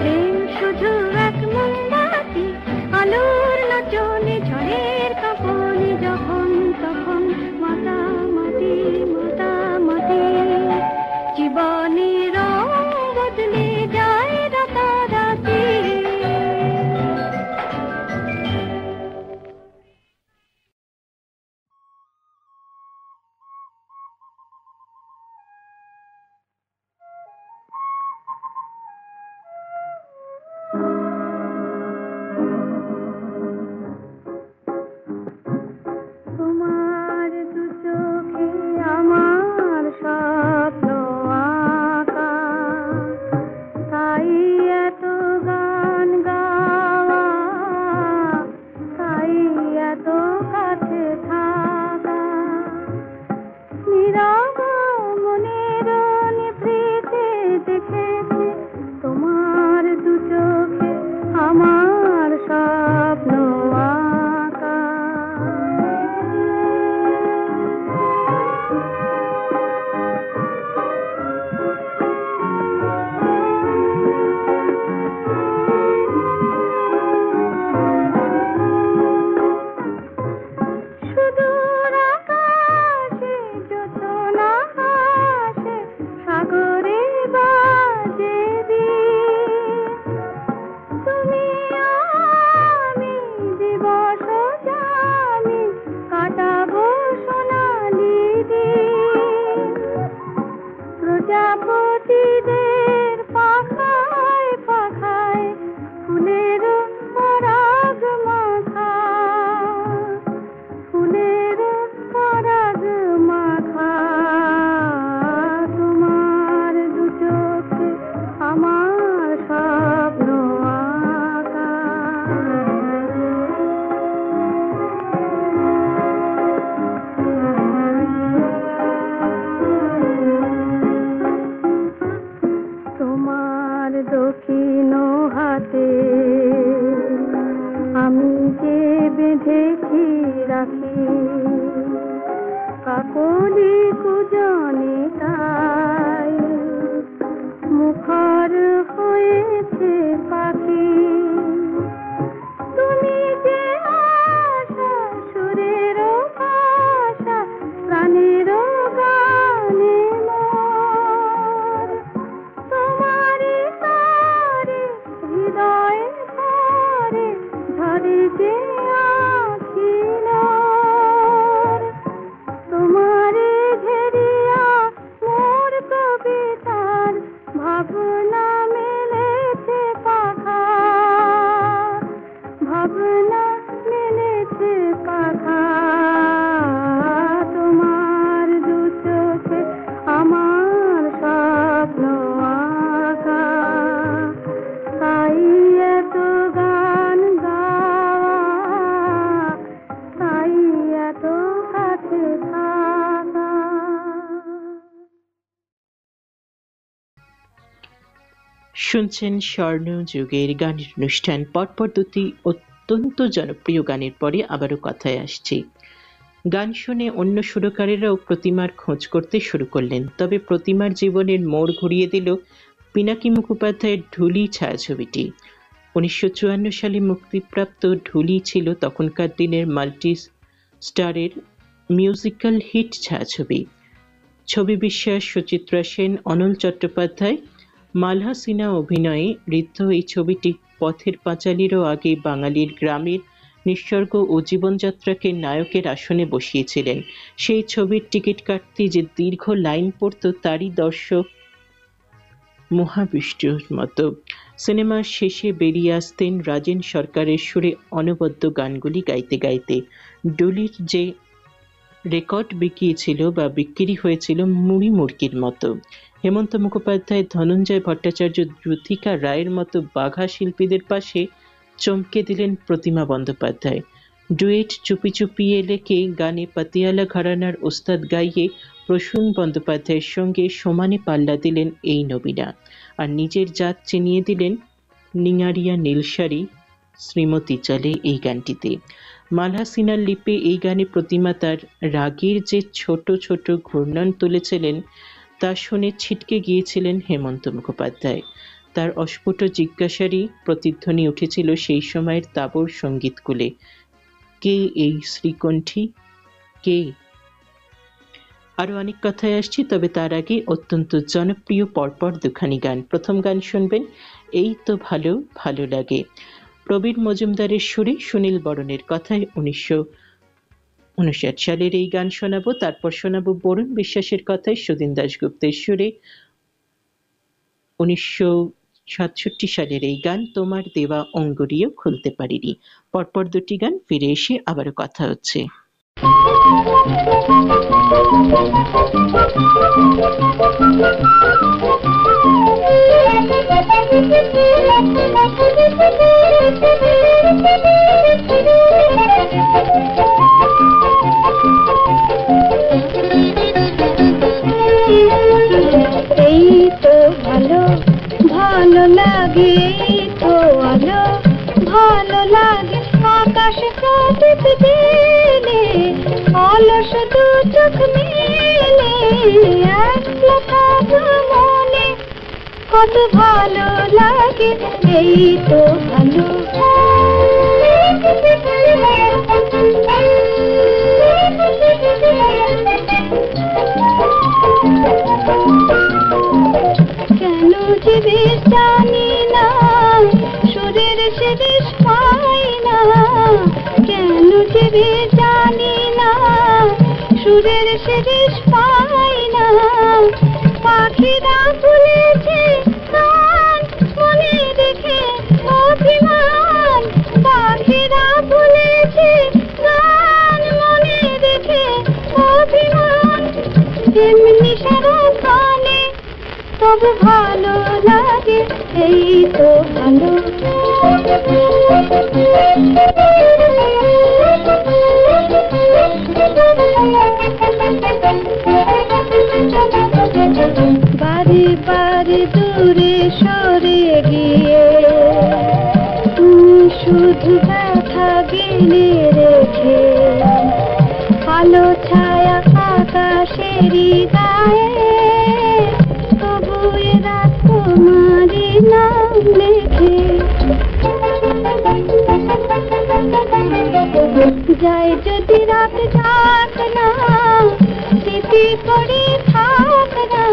প্রেম তোমার দক্ষিণ হাতে আমি যে বেঁধেছি রাখি, কাকলি কুজনে তাই মুখর হয়েছে পাখি। তুমি যে আশা সুরের আশা প্রাণের গানে মোর, তোমারে তারে হৃদয় ধরে ধরে যে আখিল, তোমারে ঘেরিয়া মোর কবিতার ভাবনা মেলেছে পাখা, ভাবনা মেলেছে পাখা। তোমার দু চোখে আমার স্বপ্ন আঁকা, তাই এত গান গাওয়া, তাই এত কাছে থাকা। শুনছেন স্বর্ণযুগের গানের অনুষ্ঠান। পরপর দুটি অত্যন্ত জনপ্রিয় গানের পরে আবারও কথায় আসছি। গান শুনে অন্য সুরকারেরাও প্রতিমার খোঁজ করতে শুরু করলেন, তবে প্রতিমার জীবনের মোড় ঘুরিয়ে দিল পিনাকি মুখোপাধ্যায়ের ঢুলি ছায়াছবিটি। 1954 সালে মুক্তিপ্রাপ্ত ঢুলি ছিল তখনকার দিনের মাল্টি স্টারের মিউজিক্যাল হিট ছায়াছবি। ছবি বিশ্বাস, সুচিত্রা সেন, অনল চট্টোপাধ্যায়, মালহা সিনহা অভিনয়ে ঋদ্ধ এই ছবিটি পথের পাঁচালীরও আগে বাঙালির গ্রামের নিঃসর্গ ও জীবনযাত্রাকে নায়কের আসনে বসিয়েছিলেন। সেই ছবির টিকিট কাটতে যে দীর্ঘ লাইন পড়ত তারই দর্শক মহাবিষ্ণুর মতো। সিনেমার শেষে বেরিয়ে আসতেন রাজেন সরকারের সুরে অনবদ্য গানগুলি গাইতে গাইতে। ডুলির যে রেকর্ড বিকিয়েছিল বা বিক্রি হয়েছিল মুড়ি মুড়কির মতো। হেমন্ত মুখোপাধ্যায়, ধনঞ্জয় ভট্টাচার্য, যুথিকা রায়ের মতো বাঘা শিল্পীদের পাশে চমকে দিলেন প্রতিমা বন্দ্যোপাধ্যায়। ডুয়েট চুপি চুপি এলেকে গানে পাতিয়ালা ঘরানার ওস্তাদ গাইয়ে প্রসূন বন্দ্যোপাধ্যায়ের সঙ্গে সমানে পাল্লা দিলেন এই নবীনা, আর নিজের জাত চিনিয়ে দিলেন নিঙারিয়া নীলসারি শ্রীমতী চলে এই গানটিতে। মালহা সিনহার লিপে এই গানে প্রতিমা তার রাগের যে ছোট ছোট ঘূর্ণন তুলেছিলেন তা শুনে ছিটকে গিয়েছিলেন হেমন্ত মুখোপাধ্যায়। তার অস্ফুট জিজ্ঞাসারই প্রতিধ্বনি উঠেছিল সেই সময়ের তাবর সঙ্গীতকুলে, কে এই শ্রীকণ্ঠী, কে? আরো অনেক কথায় আসছি, তবে তার আগে অত্যন্ত জনপ্রিয় পরপর দুখানি গান। প্রথম গান শুনবেন এই তো ভালো ভালো লাগে, প্রবীর মজুমদারের সুরে সুনীল বরণের কথায় 1959 সালের এই গান শোনাবো। তারপর শোনাবো বরুণ বিশ্বাসের কথায় সুদিন দাশগুপ্তের সুরে 1967 সালের এই গান তোমার দেওয়া অঙ্গুরিও খুলতে পারিনি। পরপর দুটি গান, ফিরে এসে আবারও কথা হচ্ছে। এই তো ভালো ভালো লাগে, এই তো আলো ভালো লাগে, আকাশে প্রদীপ দিলে অলস দু চোখ মেলে, একলা থাকা মনে কত ভালো লাগে, এই তো ভালো। কেন যে বেশ জানি না, সুরের সে বেশ পাই না, কেন যে বেশ জানি না, সুরের সে বেশ পাই না, পাখিরা ভুলেছে গান মনে রেখে অভিমান, পাখিরা ভুলেছে গান মনে রেখে অভিমান, এমনি সারা গানে তবু ভালো লাগে, এই তো ভালো। বারে বারে দূরে সরে গিয়ে তুমি শুধু ব্যথা গেলে রেখে আলো ছায়া আকাশেরই গায়ে তবু এ রাত তোমারই নাম লেখে যায় যদি রাত যাক না স্মৃতি পড়ে থাক না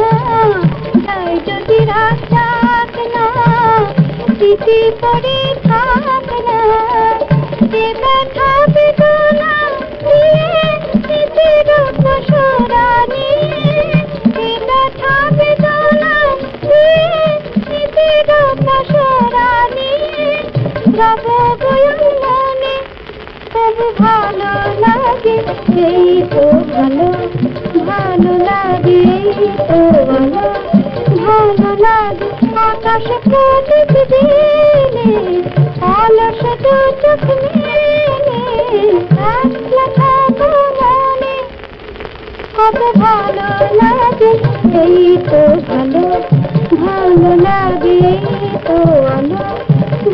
যায় যদি রাত যাক না স্মৃতি পড়ে থাক না এ ব্যথা বেদনা দিয়ে স্মৃতির পশুরা নিয়ে এ ব্যথা বেদনা দিয়ে স্মৃতির পশুরা নিয়ে যাব মনে তবু ভালো লাগে এই তো ভালো ভালো লাগে এই তো ভালো ভালো লাগে আকাশ প্রদীপ দিলে অলস দু চোখ মেলে একলা থাকো মনে কত ভালো লাগে এই তো ভালো ভালো লাগে এই তো ভালো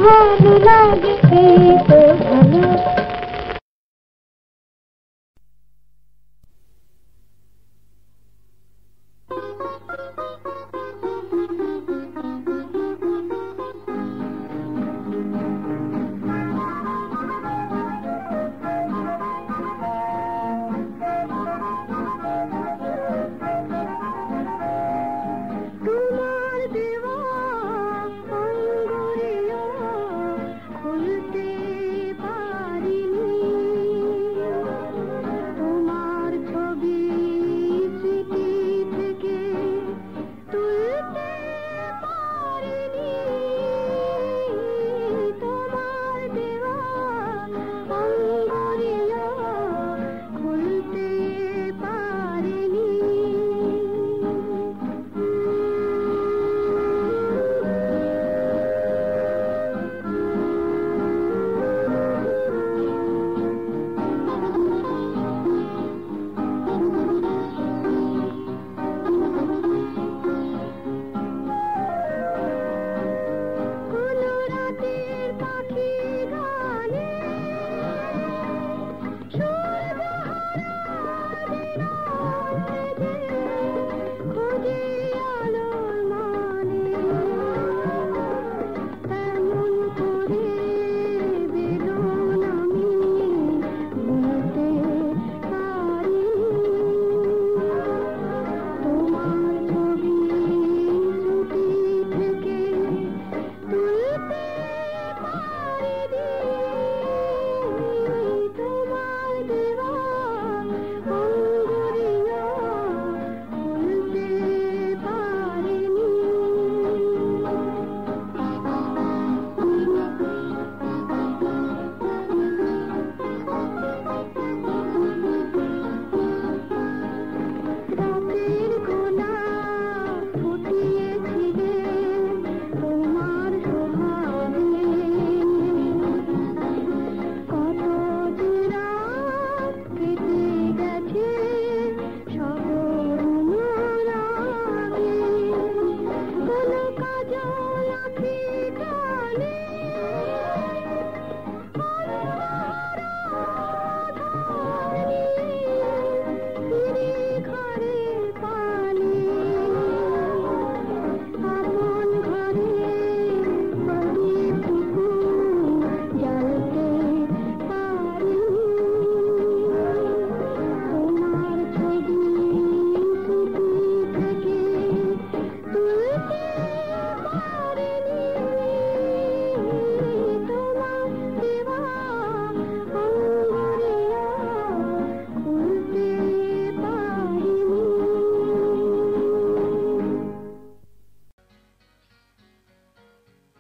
ভালো লাগে এই তো ভালো।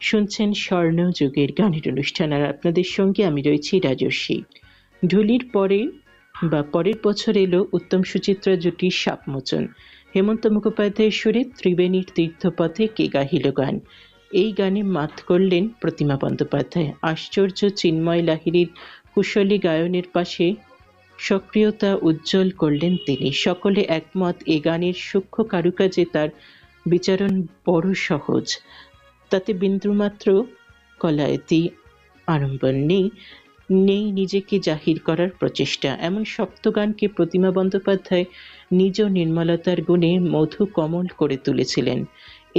শুনছেন স্বর্ণযুগের গানের অনুষ্ঠান, আর আপনাদের সঙ্গে আমি রয়েছি রাজস্বী। ঢুলির পরের বছর এলো উত্তম সুচিত্রা জুটির সাপমোচন। হেমন্ত মুখোপাধ্যায়ের সুরে ত্রিবেণীর তীর্থপথে কে গাহিল গান, এই গানে মাত করলেন প্রতিমা বন্দ্যোপাধ্যায়। আশ্চর্য চিন্ময় লাহিড়ীর কুশলী গায়নের পাশে সক্রিয়তা উজ্জ্বল করলেন তিনি। সকলে একমত এ গানের সূক্ষ্ম কারুকাজে তার বিচারণ বড় সহজ, তাতে বিন্দুমাত্র কলায়তি আড়ম্বর নেই, নেই নিজেকে জাহির করার প্রচেষ্টা। এমন শক্ত গানকে প্রতিমা বন্দ্যোপাধ্যায় নিজ নির্মলতার গুণে মধু কমল করে তুলেছিলেন।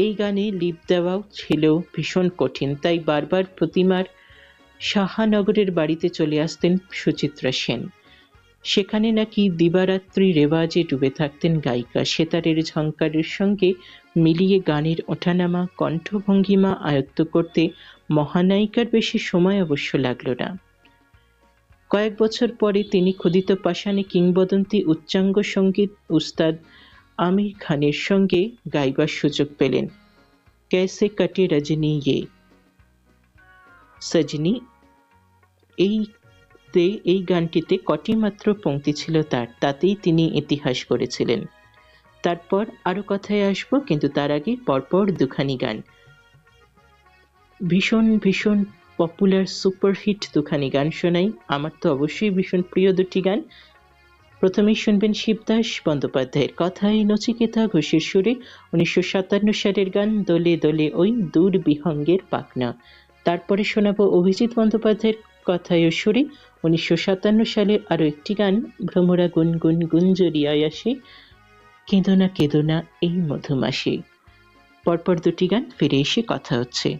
এই গানে লিপ দেওয়াও ছিল ভীষণ কঠিন, তাই বারবার প্রতিমার সাহানগরের বাড়িতে চলে আসতেন সুচিত্রা সেন। সেখানে নাকি দিবারাত্রি রেওয়াজে ডুবে থাকতেন গায়িকা। সেতারের ঝংকারের সঙ্গে মিলিয়ে গানের ওঠানামা, কণ্ঠভঙ্গিমা আয়ত্ত করতে মহানায়িকার বেশি সময় অবশ্য লাগল না। কয়েক বছর পরে তিনি ক্ষুদিত পাষাণে কিংবদন্তি উচ্চাঙ্গ সঙ্গীত উস্তাদ আমির খানের সঙ্গে গাইবার সুযোগ পেলেন। कैसे कटे रजनी ये সজনী, এই গানটিতে কটি মাত্র পংক্তি ছিল তার, তাতেই তিনি ইতিহাস গড়েছিলেন। তারপর আরো কথায় আসবো, কিন্তু তার আগে পরপর দুখানি গান, ভীষণ ভীষণ পপুলার সুপারহিট দুখানি গান শোনাই। আমার তো অবশ্যই ভীষণ প্রিয় দুটি গান। প্রথমেই শুনবেন শিবদাস বন্দ্যোপাধ্যায়ের কথায় নচিকেতা ঘোষের সুরে 1957 সালের গান দোলে দোলে ওই দূর বিহঙ্গের পাখনা। তারপরে শোনাবো অভিজিৎ বন্দ্যোপাধ্যায়ের কথায় ও সুরে 1957 সালের আরো একটি গান, ভ্রমরা গুনগুন গুঞ্জরিয়ায় আসে, কেঁদো না কেঁদো না এই মধুমাসে। পরপর দুটি গান, ফিরে এসে কথা হচ্ছে।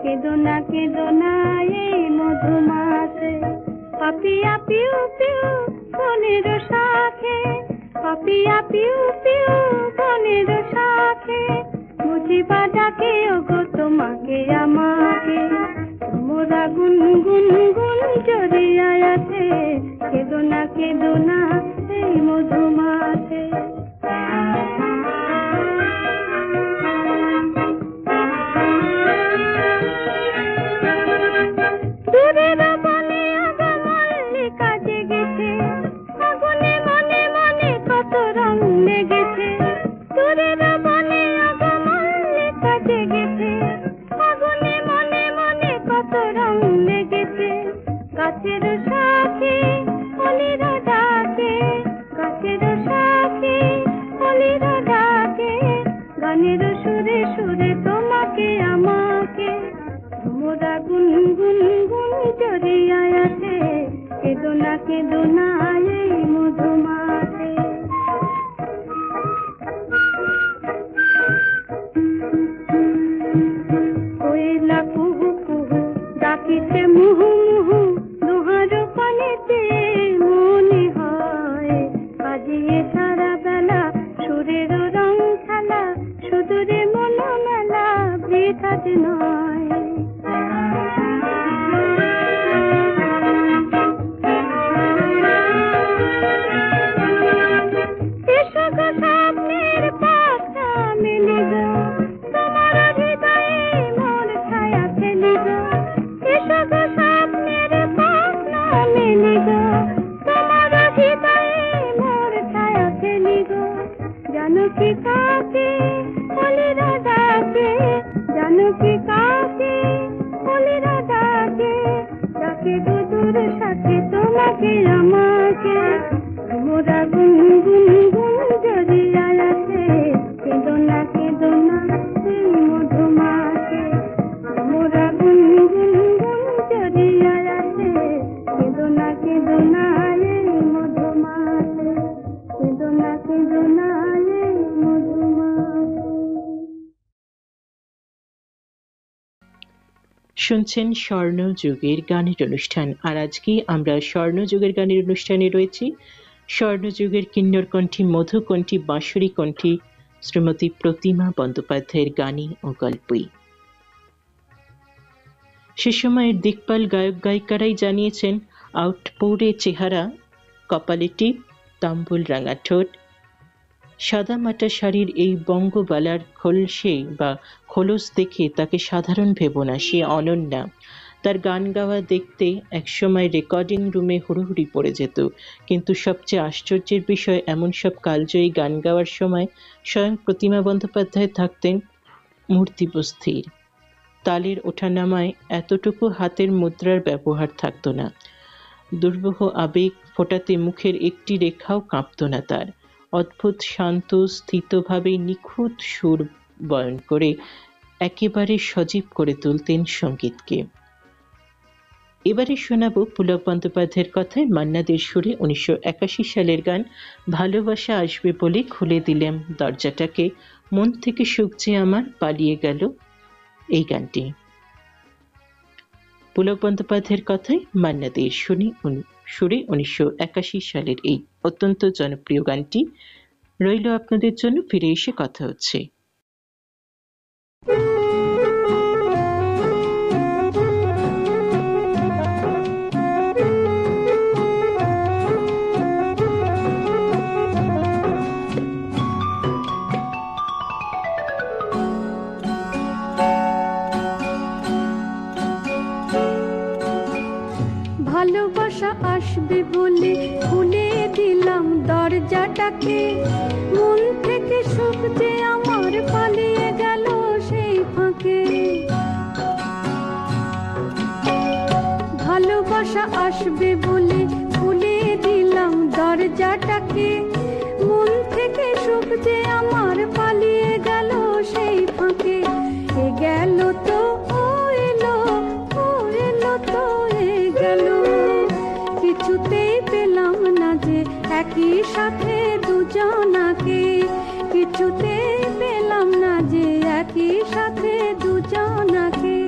কেঁদো না এই মধুমাছে। পাপিয়া পিউ পিউ বনের শাখে, পাপিয়া পিউ পিউ বনের শাখে, বুঝিবা ডাকে ওগো তোমাকে আমাকে। মোরা গুনগুন গুন জড়িয়ায় আছে, কেঁদো না এই মধুমাছে। দূরের বনে আগা মল্লিকা জেগেছে, আগুনে মনে মনে কত রং লেগেছে। দূরের বনে আগা মল্লিকা জেগেছে, আগুনে মনে মনে কত রং লেগেছে। গাছের শাখে অলিরা ডাকে, গাছের শাখে অলিরা ডাকে, গানের সুরে সুরে তোমাকে আমাকে। মোরা গুনগুন গুন জড়িয়ায় আছে, কেঁদো না এই মধুমাছে। কোয়েলা কুহু কুহু ডাকিছে মুহু মুহু, লোহার পানিতে মনে হয় বাজিয়ে সারা বেলা সুরের রং খেলা, সুদূরে মনোমেলা বৃথাজ নয়। এসো গো স্বপ্নের পাখা মেলে গো, তোমার হৃদয়ে মোর ছায়া ফেলে গো। এসো গো স্বপ্নের পাখা মেলে গো, তোমার হৃদয়ে মোর ছায়া ফেলে গো। জানো কি কাকে অলিরা ডাকে, জানো কি কাকে অলিরা ডাকে, ডাকে গো দূর সাথে তোমাকে আমাকে। মোরা গুনগুন গুন জড়িয়ায় আছে, কেঁদো না এই মধুমাছে। মোরা গুনগুন গুন জড়িয়ায় আছে, কেঁদো না এই মধুমাছে, কেঁদো না এই মধুমাছে। শুনছেন স্বর্ণযুগের গানের অনুষ্ঠান। আর আজকে আমরা স্বর্ণযুগের গানের অনুষ্ঠানে রয়েছি স্বর্ণযুগের কিন্নরকণ্ঠী, মধুকণ্ঠী, বাঁশরী কণ্ঠী শ্রীমতী প্রতিমা বন্দ্যোপাধ্যায়ের গানে ও গল্পই। সে সময়ের দিকপাল গায়ক গায়িকারাই জানিয়েছেন আউটপৌরে চেহারা, কপালে টিপ, তাম্বুল রাঙা ঠোঁট, সাদামাটা শাড়ির এই বঙ্গবালার খোলসে বা খোলস দেখে তাকে সাধারণ ভেবো না, সে অনন্যা। তার গান গাওয়া দেখতে একসময় রেকর্ডিং রুমে হুড়োহুড়ি পড়ে যেত, কিন্তু সবচেয়ে আশ্চর্যের বিষয়, এমন সব কালজয়ী গান গাওয়ার সময় স্বয়ং প্রতিমা বন্দ্যোপাধ্যায় থাকতেন মূর্তিবস্থির। তালের ওঠানামায় এতটুকু হাতের মুদ্রার ব্যবহার থাকত না। দুর্বহ আবেগ ফোটাতে মুখের একটি রেখাও কাঁপত না তার। অদ্ভুত শান্ত স্থিতভাবে নিখুঁত সুর বয়ন করে একেবারে সজীব করে তুলতেন সঙ্গীতকে। এবারে শোনাবো পুলক বন্দ্যোপাধ্যায়ের কথায় মান্না দের সুরে 1981 সালের গান ভালোবাসা আসবে বলে খুলে দিলাম দরজাটাকে, মন থেকে সুখ যে আমার পালিয়ে গেল, এই গানটি। পুলক বন্দ্যোপাধ্যায়ের কথায় মান্না দের সুরে 1981 সালের এই অত্যন্ত জনপ্রিয় গানটি রইল আপনাদের জন্য। ফিরে এসে কথা হচ্ছে। ভালোবাসা আসবে বলে খুলে দিলাম দরজাটাকে, মন থেকে সুখ যে আমার পালিয়ে গেল সেই ফাঁকে। ভালোবাসা আসবে বলে খুলে দিলাম দরজাটাকে, মন থেকে সুখ যে আমার পালিয়ে গেল সেই ফাঁকে। এ গেল তো ও এলো তো এ গেল, কিছুতেই পেলাম না যে একই সাথে দুজনাকে, কিছুতেই পেলাম না যে একই সাথে দুজনাকে।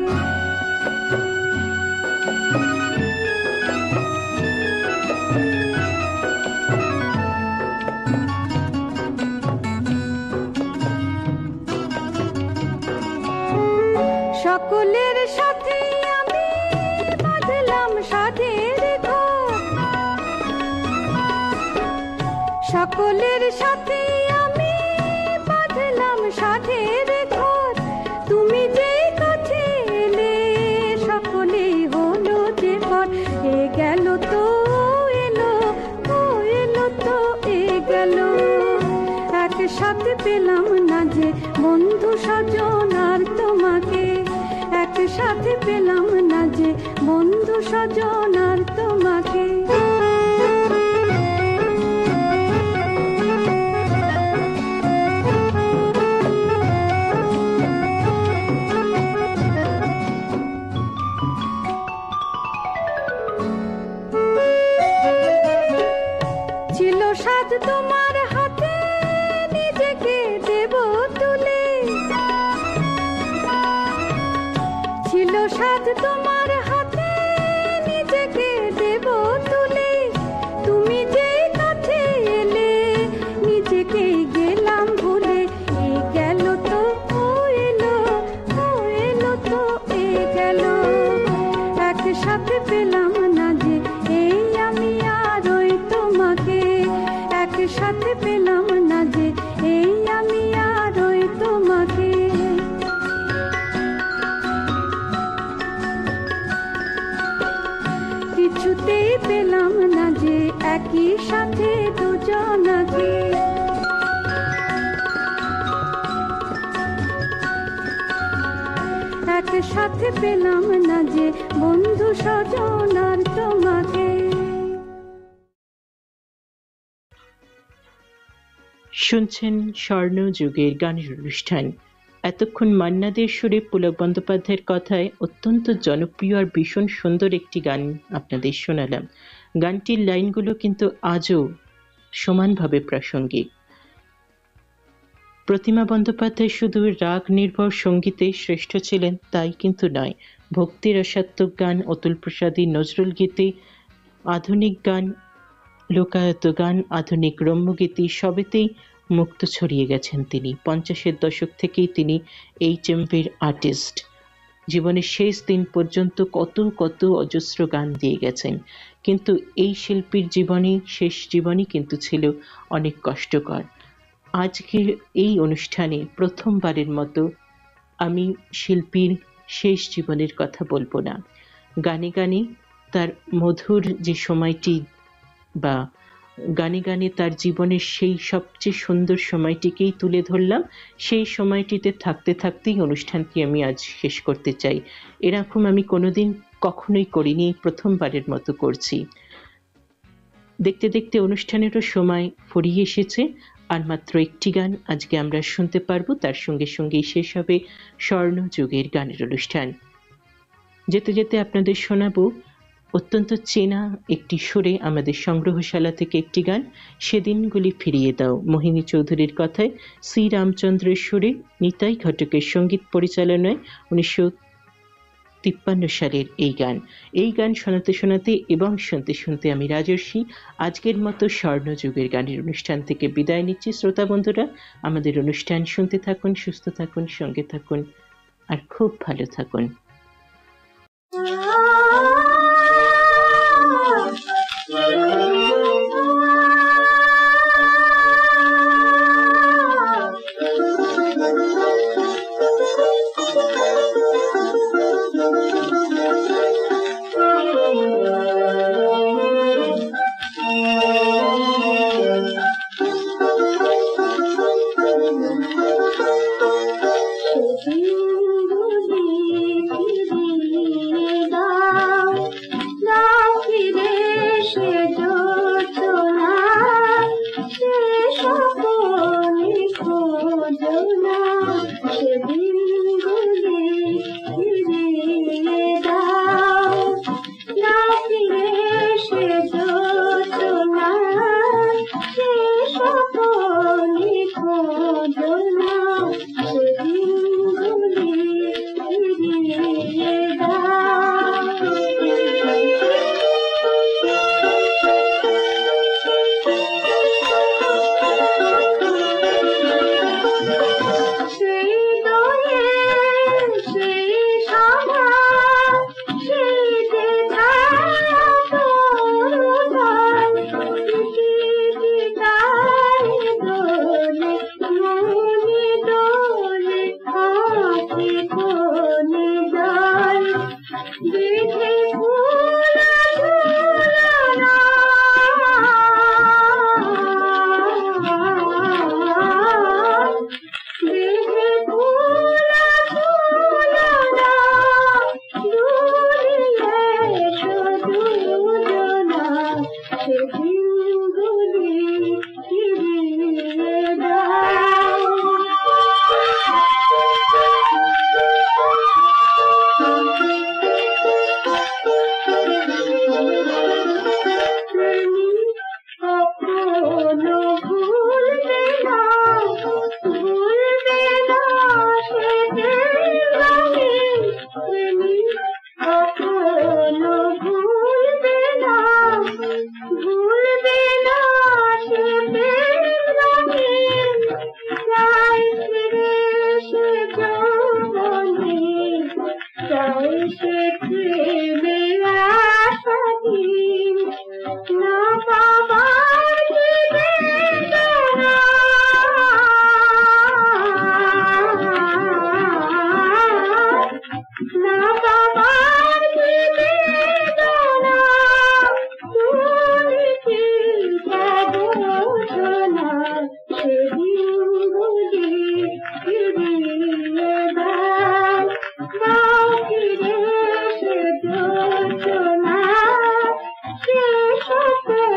সকলের সাথে আমি বাঁধলাম সাধের ঘর, সকলের সাথে আমি বাঁধলাম সাধের ঘর। তুমি যে কাছে এলে সকলেই হলো যে পর। এ গেল তো এলো, ও এলো তো এ গেল। একসাথে পেলাম না যে বন্ধু স্বজন আর তোমাকে, একসাথে পেলাম না যে বন্ধু স্বজন আর তোমাকে। ছিল সাধ তোমার হাতে নিজেকে দেব তুলে, ছিল সাধ তোমার হাতে নিজেকে দেব তুলে। তুমি যে কাছে এলে নিজেকে গেলাম ভুলে। এ গেল তো ও এলো, ও এলো তো এ গেল। একসাথে পেলাম না যে এই আমি আর ওই তোমাকে, একসাথে পেলাম না যে এই আমি আর ওই তোমাকে। কিছুতেই পেলাম না যে একই সাথে দুজনাকে, একসাথে পেলাম না যে বন্ধু স্বজন আর তোমাকে। শুনছেন স্বর্ণযুগের গানের অনুষ্ঠান। এতক্ষণ মান্নাদের সুরে পুলক বন্দ্যোপাধ্যায়ের কথায় অত্যন্ত জনপ্রিয় আর ভীষণ সুন্দর একটি গান আপনাদের শোনালাম। গানটির লাইনগুলো কিন্তু আজও সমানভাবে প্রাসঙ্গিক। প্রতিমা বন্দ্যোপাধ্যায় শুধু রাগ নির্ভর সঙ্গীতে শ্রেষ্ঠ ছিলেন তাই কিন্তু নয়, ভক্তি রসাত্মক গান, অতুল প্রসাদী নজরুল গীতি, আধুনিক গান, লোকায়ত গান, আধুনিক রম্যগীতি সবেতেই মুক্ত ছড়িয়ে গেছেন তিনি। 50-এর দশক থেকেই তিনি HMVর আর্টিস্ট। জীবনের শেষ দিন পর্যন্ত কত কত অজস্র গান দিয়ে গেছেন, কিন্তু এই শিল্পীর জীবনে শেষ জীবনই কিন্তু ছিল অনেক কষ্টকর। আজকের এই অনুষ্ঠানে প্রথমবারের মতো আমি শিল্পীর শেষ জীবনের কথা বলবো না, গানে গানে তার মধুর যে সময়টি বা গানে গানে তার জীবনের সেই সবচেয়ে সুন্দর সময়টিকেই তুলে ধরলাম। সেই সময়টিতে থাকতে থাকতেই অনুষ্ঠানটি আমি আজ শেষ করতে চাই। এরকম আমি কোনোদিন কখনোই করিনি, প্রথমবারের মতো করছি। দেখতে দেখতে অনুষ্ঠানেরও সময় ফুরিয়ে এসেছে, আর মাত্র একটি গান আজকে আমরা শুনতে পারবো, তার সঙ্গে সঙ্গেই শেষ হবে স্বর্ণযুগের গানের অনুষ্ঠান। যেতে যেতে আপনাদের শোনাবো অত্যন্ত চেনা একটি সুরে আমাদের সংগ্রহশালা থেকে একটি গান, সেদিনগুলি ফিরিয়ে দাও, মোহিনী চৌধুরীর কথায় সি রামচন্দ্রের সুরে নিতাই ঘটকের সঙ্গীত পরিচালনায় 1953 সালের এই গান শোনাতে শোনাতে এবং শুনতে শুনতে আমি রাজর্ষি আজকের মতো স্বর্ণযুগের গানের অনুষ্ঠান থেকে বিদায় নিচ্ছি। শ্রোতা বন্ধুরা, আমাদের অনুষ্ঠান শুনতে থাকুন, সুস্থ থাকুন, সঙ্গে থাকুন আর খুব ভালো থাকুন। সেদিনগুলি দেখে ভোলা ভোলা দেখে ভোলা ভোলা দূরে শুধু জনা সেদিনগুলি ফিরিয়ে দাও। কখনো ভুলবে না সেদিন আমি, তুমি কখনো ভুলবে না সেদিন আমি। চাই ফিরে সে যৌবনে, চাই সে প্রেমে আসা দিন, না পাবার কি বেদনা, না পাবার কি বেদনা, তুমি কি জানো না সেদিনগুলি ফিরিয়ে দাও, দাও ফিরে সে যোজনা, সে সকল